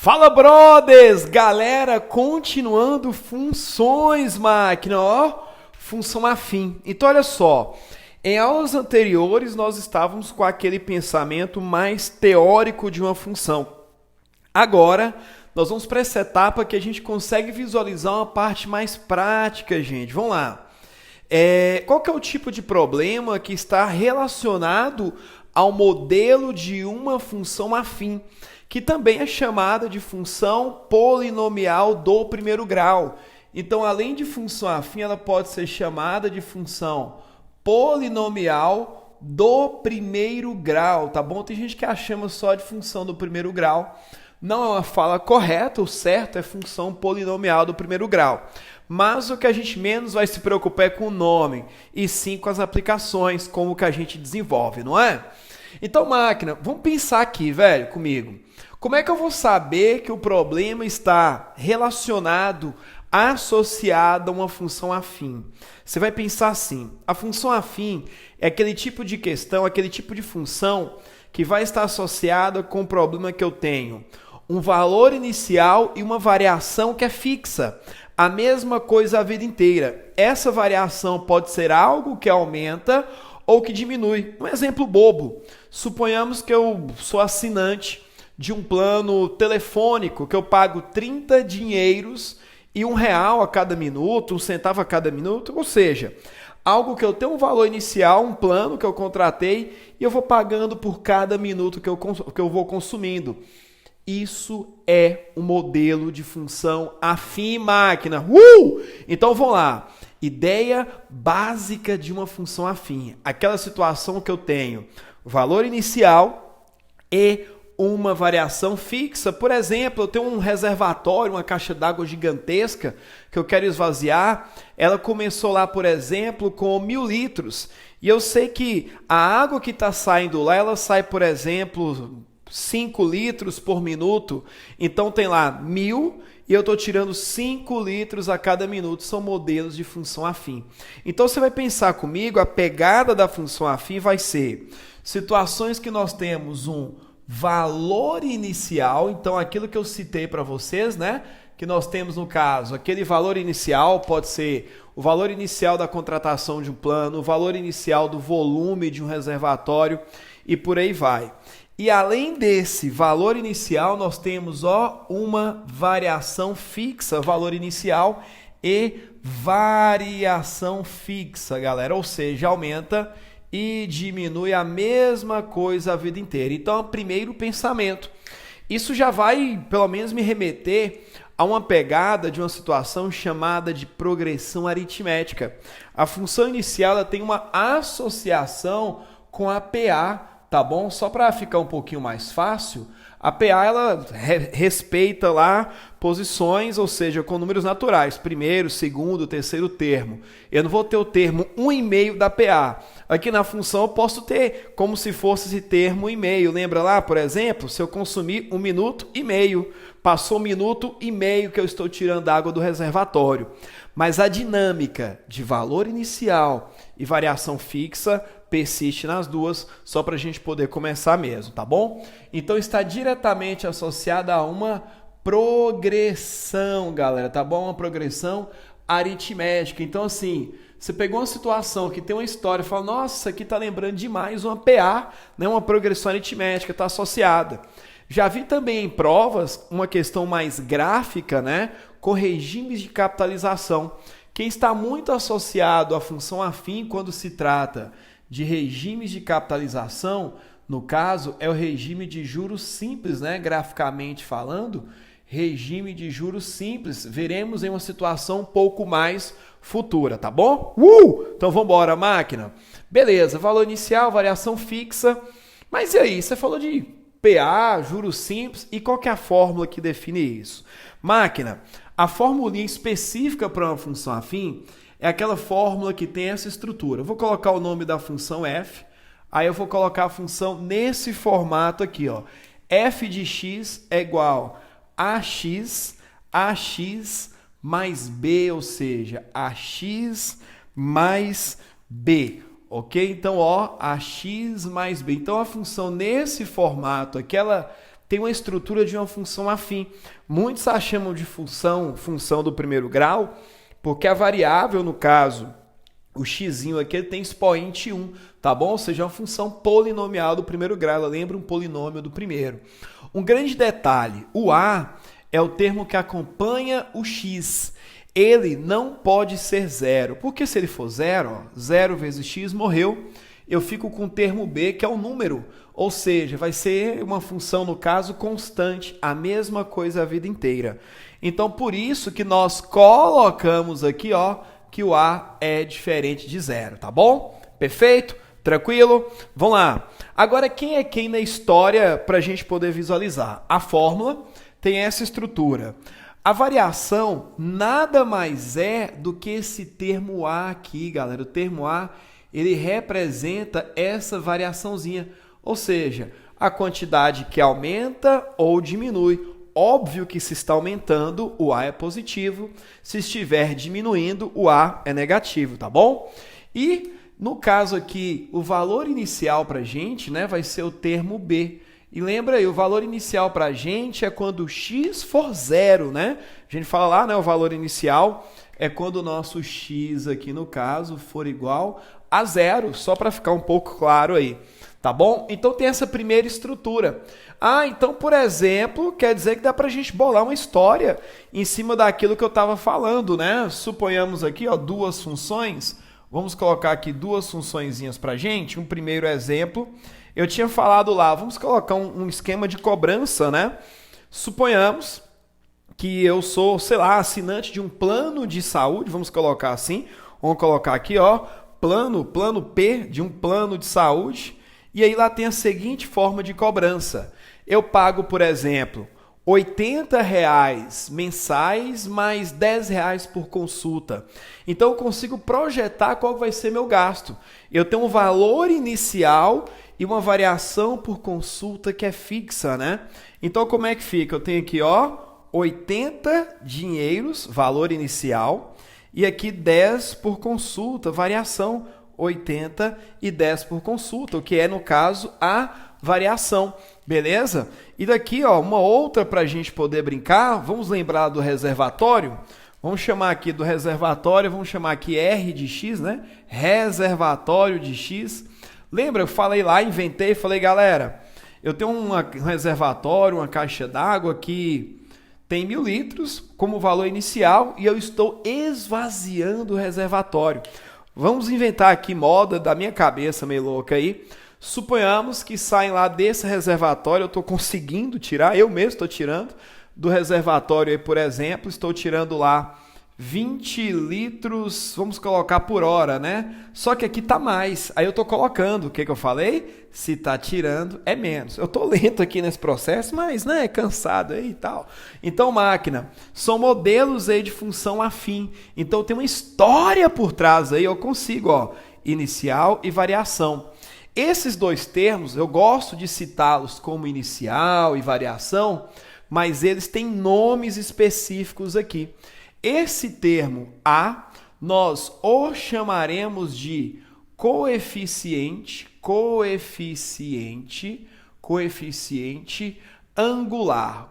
Fala, brothers! Galera, continuando funções, máquina, ó, função afim. Então, olha só, em aulas anteriores nós estávamos com aquele pensamento mais teórico de uma função. Agora, nós vamos para essa etapa que a gente consegue visualizar uma parte mais prática, gente. Vamos lá. Qual que é o tipo de problema que está relacionado ao modelo de uma função afim, que também é chamada de função polinomial do primeiro grau. Então, além de função afim, ela pode ser chamada de função polinomial do primeiro grau, tá bom? Tem gente que a chama só de função do primeiro grau. Não é uma fala correta, o certo é função polinomial do primeiro grau. Mas o que a gente menos vai se preocupar é com o nome, e sim com as aplicações, como que a gente desenvolve, não é? Então, máquina, vamos pensar aqui, velho, comigo. Como é que eu vou saber que o problema está relacionado, associado a uma função afim? Você vai pensar assim, a função afim é aquele tipo de questão, aquele tipo de função que vai estar associada com o problema que eu tenho. Um valor inicial e uma variação que é fixa. A mesma coisa a vida inteira. Essa variação pode ser algo que aumenta ou que diminui. Um exemplo bobo. Suponhamos que eu sou assinante de um plano telefônico que eu pago 30 dinheiros e R$ 1 a cada minuto, 1 centavo a cada minuto, ou seja, algo que eu tenho um valor inicial, um plano que eu contratei e eu vou pagando por cada minuto que eu vou consumindo. Isso é um modelo de função afim, máquina. Então vamos lá. Ideia básica de uma função afim. Aquela situação que eu tenho valor inicial e uma variação fixa. Por exemplo, eu tenho um reservatório, uma caixa d'água gigantesca que eu quero esvaziar. Ela começou lá, por exemplo, com 1.000 litros. E eu sei que a água que está saindo lá, ela sai, por exemplo, 5 litros por minuto. Então tem lá 1.000 e eu estou tirando 5 litros a cada minuto. São modelos de função afim. Então você vai pensar comigo, a pegada da função afim vai ser situações que nós temos um valor inicial, então aquilo que eu citei para vocês, né? Que nós temos no caso, aquele valor inicial pode ser o valor inicial da contratação de um plano, o valor inicial do volume de um reservatório e por aí vai. E além desse valor inicial, nós temos uma variação fixa, valor inicial e variação fixa, galera, ou seja, aumenta e diminui a mesma coisa a vida inteira. Então, primeiro pensamento. Isso já vai, pelo menos, me remeter a uma pegada de uma situação chamada de progressão aritmética. A função inicial ela tem uma associação com a PA, tá bom? Só para ficar um pouquinho mais fácil, a PA ela respeita lá posições, ou seja, com números naturais, primeiro, segundo, terceiro termo. Eu não vou ter o termo 1,5 da PA. Aqui na função eu posso ter como se fosse esse termo 1,5. Lembra lá, por exemplo, se eu consumir 1,5 minutos, passou 1,5 minutos que eu estou tirando água do reservatório. Mas a dinâmica de valor inicial e variação fixa persiste nas duas, só para a gente poder começar mesmo, tá bom? Então está diretamente associada a uma progressão, galera, tá bom? Uma progressão aritmética. Então, assim, você pegou uma situação que tem uma história e fala, nossa, isso aqui tá lembrando demais uma PA, né? Uma progressão aritmética, está associada. Já vi também em provas uma questão mais gráfica, né? Com regimes de capitalização. Quem está muito associado à função afim quando se trata de regimes de capitalização, no caso, é o regime de juros simples, né? Graficamente falando, regime de juros simples. Veremos em uma situação um pouco mais futura, tá bom? Então vamos embora, máquina. Beleza, valor inicial, variação fixa. Mas e aí, você falou de PA, juros simples, e qual que é a fórmula que define isso? Máquina, a formulinha específica para uma função afim é aquela fórmula que tem essa estrutura. Eu vou colocar o nome da função f, aí eu vou colocar a função nesse formato aqui, ó. F de x é igual a ax mais b, ou seja, ax mais b. Ok? Então, ax mais b. Então, a função nesse formato aqui, ela tem uma estrutura de uma função afim. Muitos a chamam de função do primeiro grau, porque a variável, no caso, o xzinho aqui, ele tem expoente 1, tá bom? Ou seja, é uma função polinomial do primeiro grau, ela lembra um polinômio do primeiro. Um grande detalhe, o a é o termo que acompanha o x. Ele não pode ser zero, porque se ele for zero, 0 vezes x morreu, eu fico com o termo b, que é o número, ou seja, vai ser uma função, no caso, constante, a mesma coisa a vida inteira. Então, por isso que nós colocamos aqui, ó, que o a é diferente de zero, tá bom? Perfeito? Tranquilo? Vamos lá. Agora, quem é quem na história para a gente poder visualizar? A fórmula tem essa estrutura. A variação nada mais é do que esse termo a aqui, galera. O termo a, ele representa essa variaçãozinha, ou seja, a quantidade que aumenta ou diminui. Óbvio que se está aumentando, o a é positivo. Se estiver diminuindo, o a é negativo, tá bom? E, no caso aqui, o valor inicial para a gente, né, vai ser o termo b. E lembra aí, o valor inicial para a gente é quando x for zero, né? A gente fala lá, né, o valor inicial é quando o nosso x aqui, no caso, for igual a zero, só para ficar um pouco claro aí. Tá bom? Então tem essa primeira estrutura. Ah, então, por exemplo, quer dizer que dá para a gente bolar uma história em cima daquilo que eu estava falando, né? Suponhamos aqui, ó, duas funções. Vamos colocar aqui duas funçõezinhas para a gente. Um primeiro exemplo, eu tinha falado lá, vamos colocar um esquema de cobrança, né? Suponhamos que eu sou, sei lá, assinante de um plano de saúde, vamos colocar assim. Vamos colocar aqui, ó, plano P de um plano de saúde. E aí lá tem a seguinte forma de cobrança. Eu pago, por exemplo, R$ 80,00 mensais mais R$ 10,00 por consulta. Então eu consigo projetar qual vai ser meu gasto. Eu tenho um valor inicial e uma variação por consulta que é fixa, né? Então como é que fica? Eu tenho aqui, ó, 80 dinheiros, valor inicial, e aqui 10 por consulta, variação 80 e 10 por consulta, o que é, no caso, a variação, beleza? E daqui, ó, uma outra para a gente poder brincar, vamos lembrar do reservatório? Vamos chamar aqui do reservatório, vamos chamar aqui R de X, né? Reservatório de X. Lembra, eu falei lá, inventei, falei, galera, eu tenho um reservatório, uma caixa d'água que tem 1.000 litros como valor inicial e eu estou esvaziando o reservatório. Vamos inventar aqui moda da minha cabeça meio louca aí. Suponhamos que saem lá desse reservatório, eu estou conseguindo tirar, eu mesmo estou tirando do reservatório aí, por exemplo, estou tirando lá 20 litros, vamos colocar por hora, né? Só que aqui tá mais. Aí eu estou colocando, o que eu falei? Se tá tirando, é menos. Eu estou lento aqui nesse processo, mas, né, cansado aí e tal. Então, máquina, são modelos aí de função afim. Então, tem uma história por trás aí, eu consigo, ó, inicial e variação. Esses dois termos, eu gosto de citá-los como inicial e variação, mas eles têm nomes específicos aqui. Esse termo A, nós o chamaremos de coeficiente angular,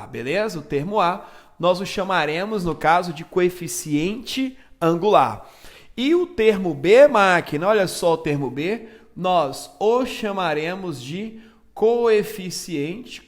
beleza? O termo A, nós o chamaremos, no caso, de coeficiente angular. E o termo B, máquina, olha só o termo B, nós o chamaremos de coeficiente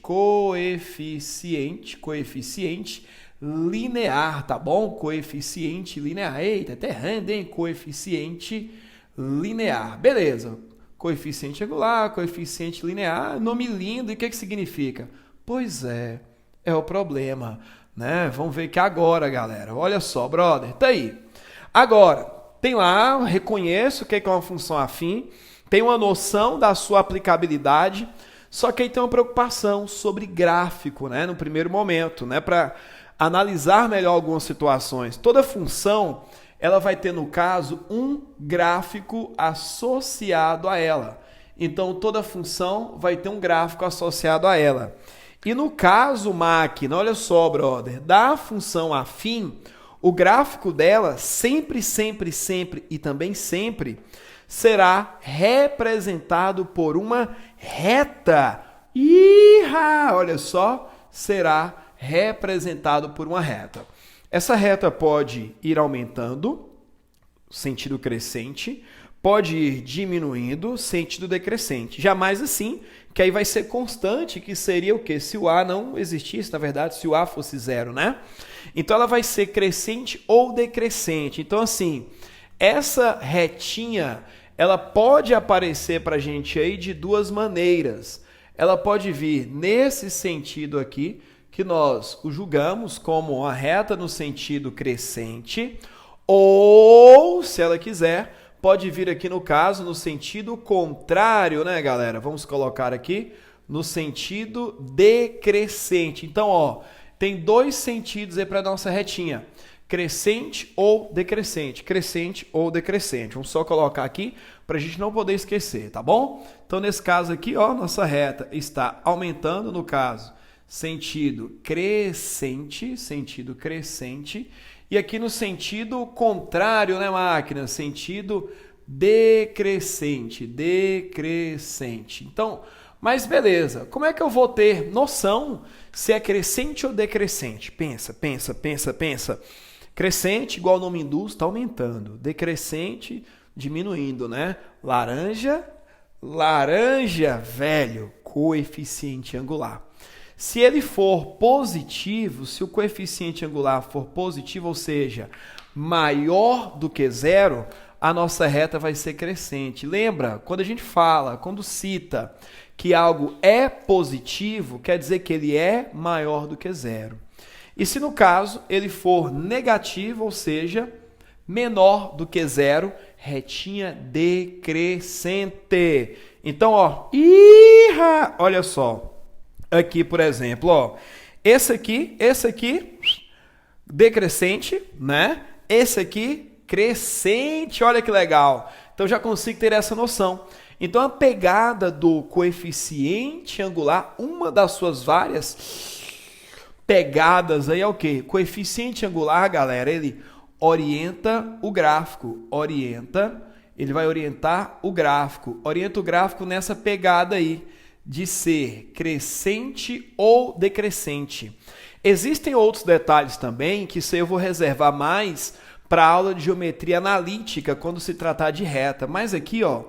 linear, tá bom? Coeficiente linear. Eita, até rende, hein? Coeficiente linear. Beleza. Coeficiente angular, coeficiente linear, nome lindo. E o que significa? Pois é o problema, né? Vamos ver que agora, galera. Olha só, brother, tá aí. Agora, tem lá, reconheço o que é uma função afim, tem uma noção da sua aplicabilidade. Só que aí tem uma preocupação sobre gráfico, né, no primeiro momento, né, para analisar melhor algumas situações. Toda função, ela vai ter, no caso, um gráfico associado a ela. Então, toda função vai ter um gráfico associado a ela. E no caso, máquina, olha só, brother, da função afim, o gráfico dela sempre e também sempre será representado por uma reta olha só, será representado por uma reta. Essa reta pode ir aumentando, sentido crescente, pode ir diminuindo, sentido decrescente. Jamais assim, que aí vai ser constante, que seria o quê? Se o A não existisse, na verdade, se o A fosse zero, né? Então ela vai ser crescente ou decrescente. Então assim, essa retinha, ela pode aparecer para a gente aí de duas maneiras. Ela pode vir nesse sentido aqui, que nós o julgamos como uma reta no sentido crescente, ou, se ela quiser, pode vir aqui no caso no sentido contrário, né, galera? Vamos colocar aqui no sentido decrescente. Então, ó, tem dois sentidos aí para nossa retinha. Crescente ou decrescente. Crescente ou decrescente. Vamos só colocar aqui para a gente não poder esquecer, tá bom? Então, nesse caso aqui, ó, nossa reta está aumentando, no caso, sentido crescente, e aqui no sentido contrário, né, máquina? Sentido decrescente. Então, mas beleza, como é que eu vou ter noção se é crescente ou decrescente? Pensa. Crescente, igual o nome induz, está aumentando. Decrescente, diminuindo, né? Laranja, velho, coeficiente angular. Se ele for positivo, se o coeficiente angular for positivo, ou seja, maior do que zero, a nossa reta vai ser crescente. Lembra, quando a gente fala, quando cita que algo é positivo, quer dizer que ele é maior do que zero. E se no caso ele for negativo, ou seja, menor do que zero, retinha decrescente. Então, ó, olha só. Aqui, por exemplo, ó, esse aqui, decrescente, né? Esse aqui, crescente, olha que legal. Então, já consigo ter essa noção. Então, a pegada do coeficiente angular, uma das suas várias pegadas aí é o quê? Coeficiente angular, galera, ele orienta o gráfico, ele vai orientar o gráfico, orienta o gráfico nessa pegada aí, de ser crescente ou decrescente. Existem outros detalhes também, que isso eu vou reservar mais para a aula de geometria analítica, quando se tratar de reta. Mas aqui, ó,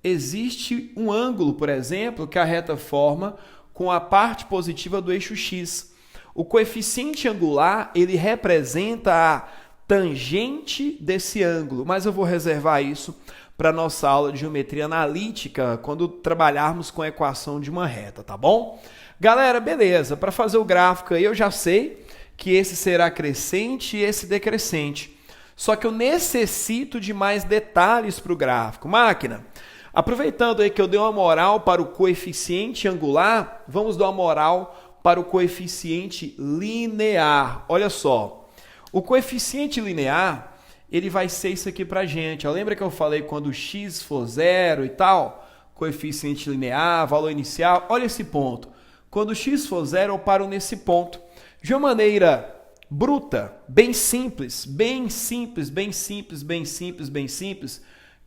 existe um ângulo, por exemplo, que a reta forma com a parte positiva do eixo X. O coeficiente angular, ele representa a tangente desse ângulo, mas eu vou reservar isso para nossa aula de geometria analítica, quando trabalharmos com a equação de uma reta, tá bom? Galera, beleza, para fazer o gráfico aí eu já sei que esse será crescente e esse decrescente. Só que eu necessito de mais detalhes para o gráfico. Máquina, aproveitando aí que eu dei uma moral para o coeficiente angular, vamos dar uma moral para o coeficiente linear. Olha só, o coeficiente linear, ele vai ser isso aqui pra gente. Lembra que eu falei quando x for zero e tal? Coeficiente linear, valor inicial. Olha esse ponto. Quando x for zero, eu paro nesse ponto. De uma maneira bruta, bem simples. O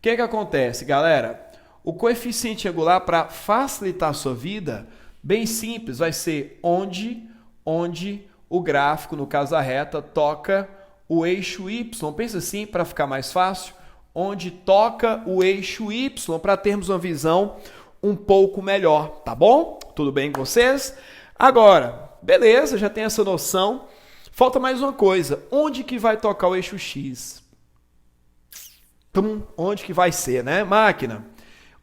que acontece, galera? O coeficiente angular, para facilitar a sua vida, bem simples, vai ser onde o gráfico, no caso a reta, toca o eixo Y. Pensa assim, para ficar mais fácil, onde toca o eixo Y, para termos uma visão um pouco melhor, tá bom? Tudo bem com vocês? Agora, beleza, já tem essa noção. Falta mais uma coisa, onde que vai tocar o eixo X? Onde que vai ser, né, máquina?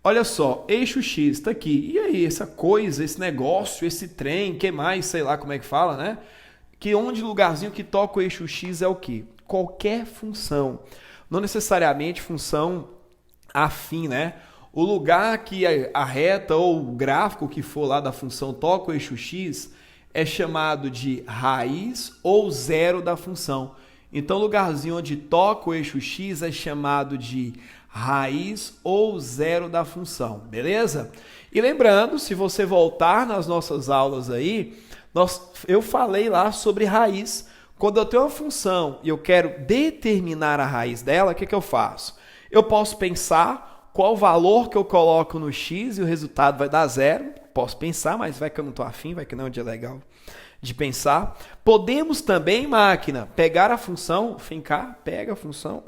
Olha só, eixo X está aqui. E aí, essa coisa, esse negócio, esse trem, que mais, sei lá como é que fala, né? Que onde lugarzinho que toca o eixo X é o quê? Qualquer função. Não necessariamente função afim, né? O lugar que a reta ou o gráfico que for lá da função toca o eixo X é chamado de raiz ou zero da função. Então, o lugarzinho onde toca o eixo X é chamado de raiz ou zero da função, beleza? E lembrando, se você voltar nas nossas aulas aí, eu falei lá sobre raiz. Quando eu tenho uma função e eu quero determinar a raiz dela, o que eu faço? Eu posso pensar qual valor que eu coloco no x e o resultado vai dar zero. Posso pensar, mas vai que eu não estou afim, vai que não é um dia legal de pensar. Podemos também, máquina, pegar a função, fincar, pega a função,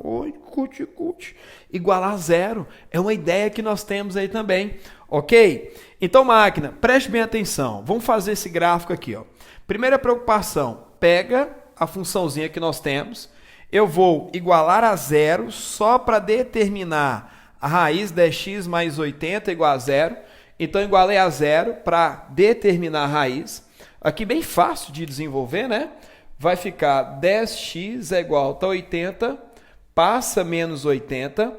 igualar a zero. É uma ideia que nós temos aí também, ok? Então, máquina, preste bem atenção. Vamos fazer esse gráfico aqui, ó. Primeira preocupação, pega a funçãozinha que nós temos. Eu vou igualar a zero só para determinar a raiz de x mais 80 igual a zero. Então, igualei a zero para determinar a raiz. Aqui bem fácil de desenvolver, né? Vai ficar 10x é igual a 80, passa menos 80.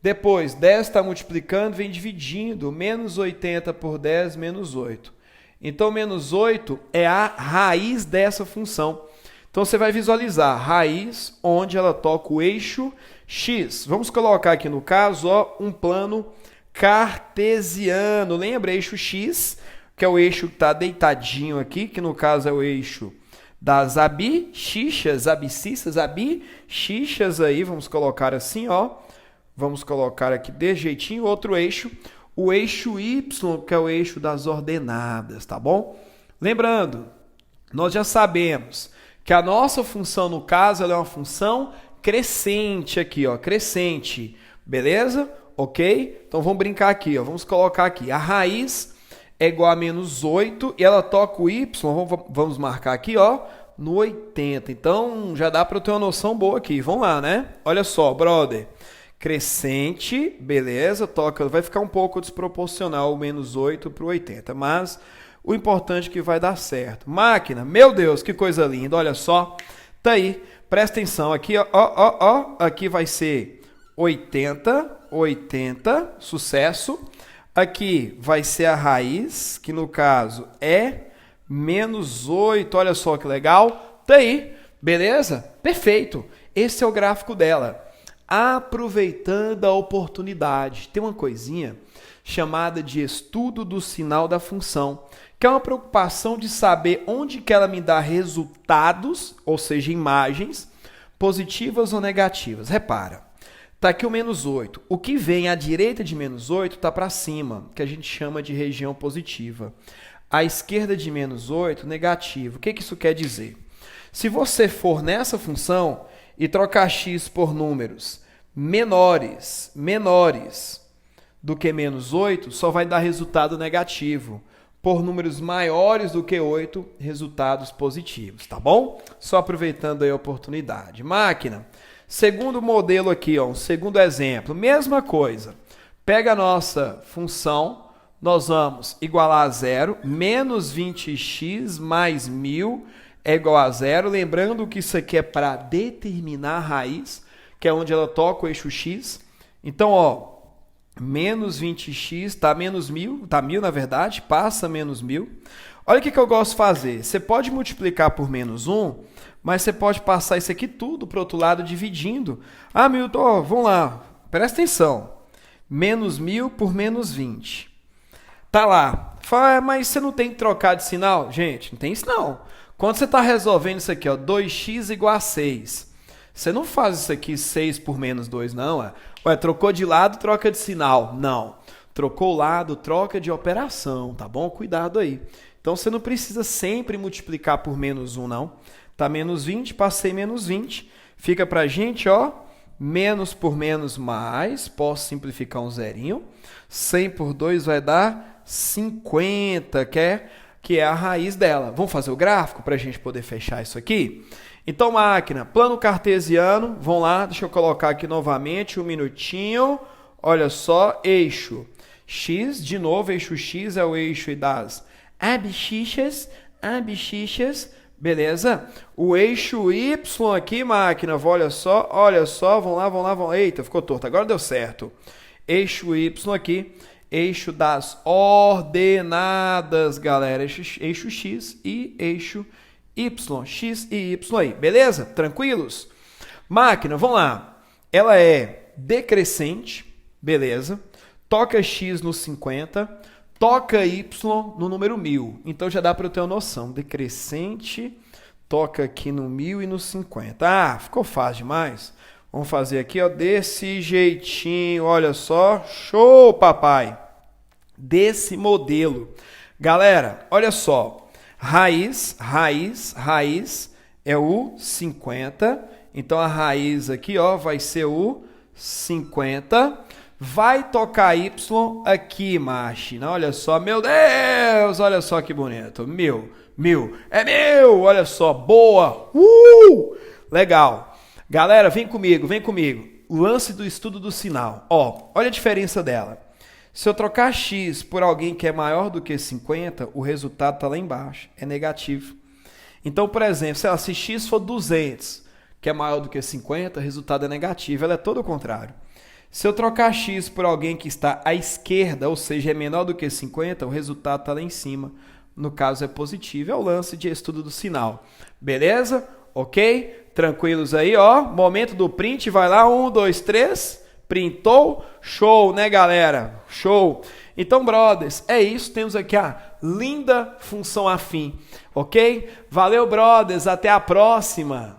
Depois, 10 está multiplicando, vem dividindo. Menos 80 por 10, menos 8. Então, menos 8 é a raiz dessa função. Então, você vai visualizar a raiz onde ela toca o eixo x. Vamos colocar aqui no caso ó, um plano cartesiano. Lembra? Eixo x, que é o eixo que está deitadinho aqui, que no caso é o eixo das abscissas aí, vamos colocar assim, ó. Vamos colocar aqui desse jeitinho, outro eixo, o eixo y, que é o eixo das ordenadas, tá bom? Lembrando, nós já sabemos que a nossa função, no caso, ela é uma função crescente aqui, ó, crescente, beleza? Ok? Então, vamos brincar aqui, ó, vamos colocar aqui, a raiz é igual a menos 8 e ela toca o y, vamos marcar aqui, ó, no 80. Então, já dá para eu ter uma noção boa aqui. Vamos lá, né? Olha só, brother. Crescente, beleza, toca, vai ficar um pouco desproporcional o menos 8 para o 80, mas o importante é que vai dar certo. Máquina, meu Deus, que coisa linda, olha só. Tá aí, presta atenção aqui, ó, aqui vai ser 80, sucesso. Aqui vai ser a raiz, que no caso é menos 8. Olha só que legal. Tá aí, beleza? Perfeito. Esse é o gráfico dela. Aproveitando a oportunidade. Tem uma coisinha chamada de estudo do sinal da função, que é uma preocupação de saber onde que ela me dá resultados, ou seja, imagens, positivas ou negativas. Repara. Está aqui o menos 8. O que vem à direita de menos 8 está para cima, que a gente chama de região positiva. À esquerda de menos 8, negativo. O que isso quer dizer? Se você for nessa função e trocar x por números menores do que menos 8, só vai dar resultado negativo. Por números maiores do que 8, resultados positivos, tá bom? Só aproveitando aí a oportunidade. Máquina. Segundo modelo aqui, ó, um segundo exemplo, mesma coisa. Pega a nossa função, nós vamos igualar a zero, menos 20x mais 1000 é igual a zero. Lembrando que isso aqui é para determinar a raiz, que é onde ela toca o eixo x. Então, ó, menos 20x está menos 1000, está 1000 na verdade, passa menos 1000. Olha o que eu gosto de fazer. Você pode multiplicar por menos 1, mas você pode passar isso aqui tudo para o outro lado dividindo. Ah, Milton, ó, vamos lá, presta atenção. Menos 1000 por menos 20. Tá lá. Fala, mas você não tem que trocar de sinal? Gente, não tem isso não. Quando você está resolvendo isso aqui, ó, 2x igual a 6. Você não faz isso aqui 6 por menos 2, não. Ué, trocou de lado, troca de sinal. Não. Trocou o lado, troca de operação, tá bom? Cuidado aí. Então, você não precisa sempre multiplicar por menos 1, não. Tá menos 20, passei menos 20. Fica pra gente, ó, menos por menos mais. Posso simplificar um zerinho. 100 por 2 vai dar 50, que é a raiz dela. Vamos fazer o gráfico pra gente poder fechar isso aqui? Então, máquina, plano cartesiano. Vamos lá, deixa eu colocar aqui novamente um minutinho. Olha só, eixo x, de novo, eixo x é o eixo das abscissas, beleza? O eixo y aqui, máquina, olha só, vamos lá. Eita, ficou torto, agora deu certo. Eixo y aqui, eixo das ordenadas, galera, eixo x e eixo y, x e y aí, beleza? Tranquilos? Máquina, vamos lá, ela é decrescente, beleza? Toca x no 50, toca y no número 1000. Então, já dá para eu ter uma noção. Decrescente, toca aqui no 1000 e no 50. Ah, ficou fácil demais. Vamos fazer aqui, ó, desse jeitinho, olha só. Show, papai! Desse modelo. Galera, olha só. Raiz é o 50. Então a raiz aqui, ó, vai ser o 50. Vai tocar Y aqui, machina. Olha só, meu Deus, olha só que bonito. É meu, olha só, boa. Legal. Galera, vem comigo. O lance do estudo do sinal. Ó, olha a diferença dela. Se eu trocar x por alguém que é maior do que 50, o resultado está lá embaixo, é negativo. Então, por exemplo, se x for 200, que é maior do que 50, o resultado é negativo. Ela é todo o contrário. Se eu trocar x por alguém que está à esquerda, ou seja, é menor do que 50, o resultado está lá em cima. No caso, é positivo. É o lance de estudo do sinal. Beleza? Ok? Tranquilos aí, ó. Momento do print. Vai lá, 1, 2, 3. Printou? Show, né, galera? Show. Então, brothers, é isso. Temos aqui a linda função afim. Ok? Valeu, brothers. Até a próxima.